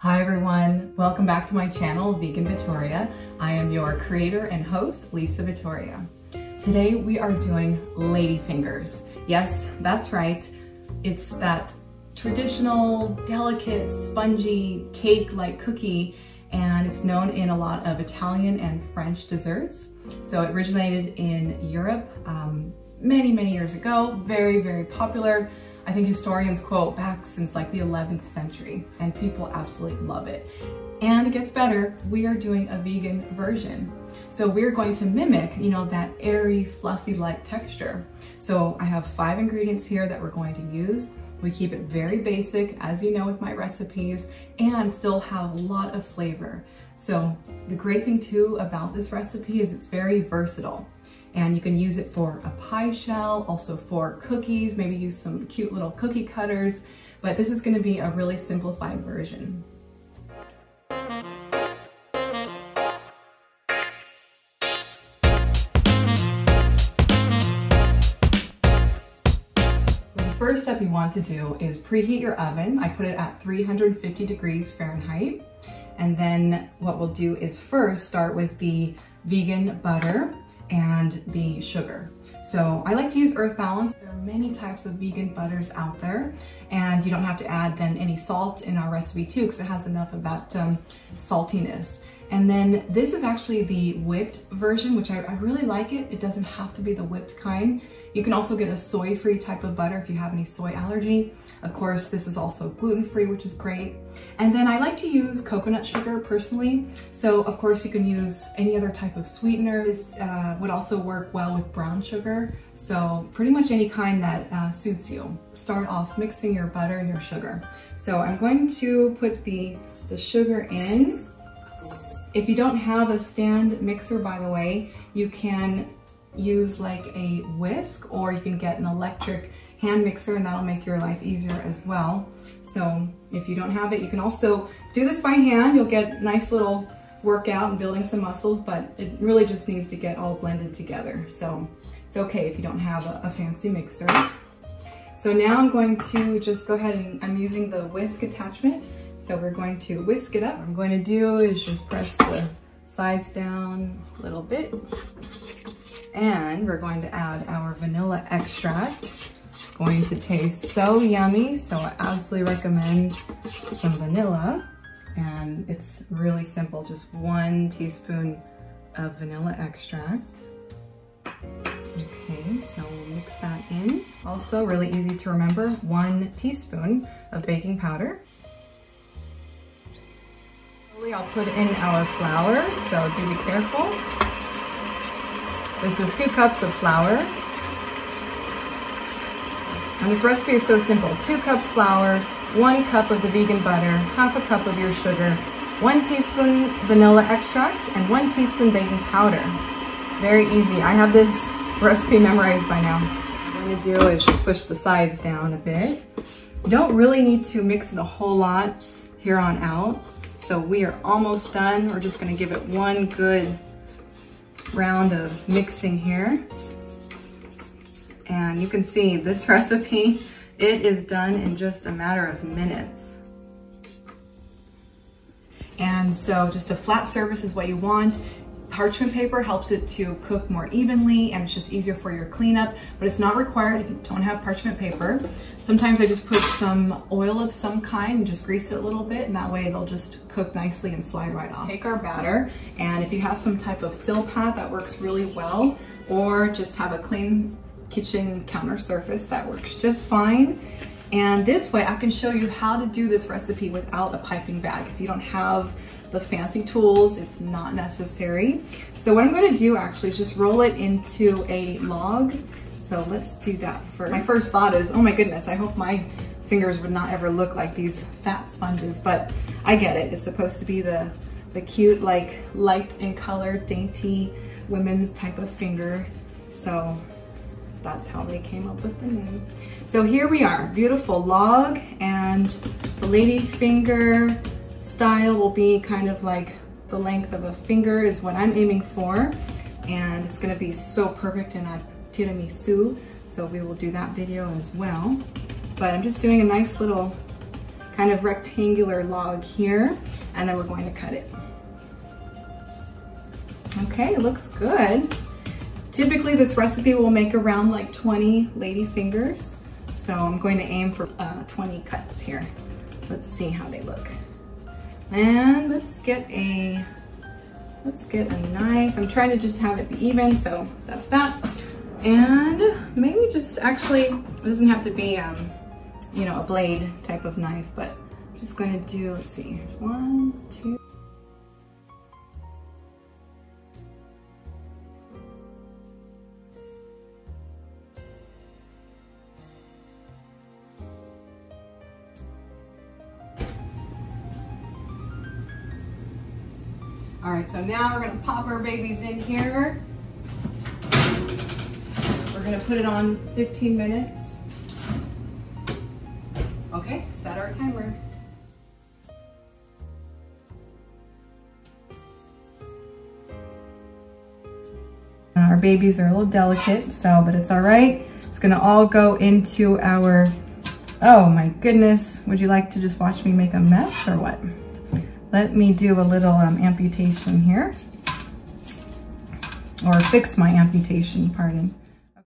Hi everyone, welcome back to my channel, Vegan Vittoria. I am your creator and host, Lisa Vittoria. Today we are doing lady fingers. Yes, that's right. It's that traditional, delicate, spongy cake-like cookie, and it's known in a lot of Italian and French desserts. So it originated in Europe many years ago, very popular. I think historians quote back since like the 11th century, and people absolutely love it. And it gets better, we are doing a vegan version. So we're going to mimic, that airy, fluffy-like texture. So I have 5 ingredients here that we're going to use. We keep it very basic, as you know with my recipes, and still have a lot of flavor. So the great thing too about this recipe is it's very versatile. And you can use it for a pie shell, also for cookies, maybe use some cute little cookie cutters, but this is going to be a really simplified version. The first step you want to do is preheat your oven. I put it at 350 degrees Fahrenheit. And then what we'll do is first start with the vegan butter and the sugar. So I like to use Earth Balance. There are many types of vegan butters out there, and you don't have to add then any salt in our recipe too, because it has enough of that saltiness. And then this is actually the whipped version, which I really like it. It doesn't have to be the whipped kind. You can also get a soy-free type of butter if you have any soy allergy. Of course, this is also gluten-free, which is great. And then I like to use coconut sugar personally. So of course you can use any other type of sweetener. This would also work well with brown sugar. So pretty much any kind that suits you. Start off mixing your butter and your sugar. So I'm going to put the sugar in. If you don't have a stand mixer, by the way, you can use like a whisk, or you can get an electric hand mixer, and that'll make your life easier as well. So if you don't have it, you can also do this by hand. You'll get a nice little workout and building some muscles, but it really just needs to get all blended together. So it's okay if you don't have a fancy mixer. So now I'm going to just go ahead and I'm using the whisk attachment. So we're going to whisk it up. What I'm going to do is just press the sides down a little bit. And we're going to add our vanilla extract. It's going to taste so yummy, so I absolutely recommend some vanilla. And it's really simple, just 1 teaspoon of vanilla extract. Okay, so we'll mix that in. Also, really easy to remember, 1 teaspoon of baking powder. I'll put in our flour, so do be careful. This is 2 cups of flour. And this recipe is so simple. 2 cups flour, 1 cup of the vegan butter, half a cup of your sugar, 1 teaspoon vanilla extract, and 1 teaspoon baking powder. Very easy. I have this recipe memorized by now. What I'm going to do is just push the sides down a bit. You don't really need to mix it a whole lot here on out. So we are almost done. We're just going to give it 1 good round of mixing here. And you can see this recipe, it is done in just a matter of minutes. And so just a flat surface is what you want. Parchment paper helps it to cook more evenly, and it's just easier for your cleanup, but it's not required if you don't have parchment paper. Sometimes I just put some oil of some kind and just grease it a little bit, and that way it'll just cook nicely and slide right off. Take our batter, and if you have some type of sill pad, that works really well, or just have a clean kitchen counter surface, that works just fine. And this way I can show you how to do this recipe without a piping bag. If you don't have the fancy tools, it's not necessary. So what I'm going to do actually is just roll it into a log. So let's do that first. My first thought is, oh my goodness, I hope my fingers would not ever look like these fat sponges, but I get it. It's supposed to be the cute, like light in color, dainty women's type of finger. So that's how they came up with the name. So here we are, beautiful log, and the lady finger style will be kind of like the length of a finger is what I'm aiming for. And it's gonna be so perfect in a tiramisu. So we will do that video as well. But I'm just doing a nice little kind of rectangular log here, and then we're going to cut it. Okay, it looks good. Typically this recipe will make around like 20 lady fingers. So I'm going to aim for 20 cuts here. Let's see how they look. And let's get a knife. I'm trying to just have it be even, so that's that. And maybe just actually, it doesn't have to be, you know, a blade type of knife, but I'm just going to do, let's see, 1, 2. All right, so now we're gonna pop our babies in here. We're gonna put it on 15 minutes. Okay, set our timer. Our babies are a little delicate, but it's all right. It's gonna all go into our, oh my goodness. Would you like to just watch me make a mess or what? Let me do a little amputation here, or fix my amputation, pardon.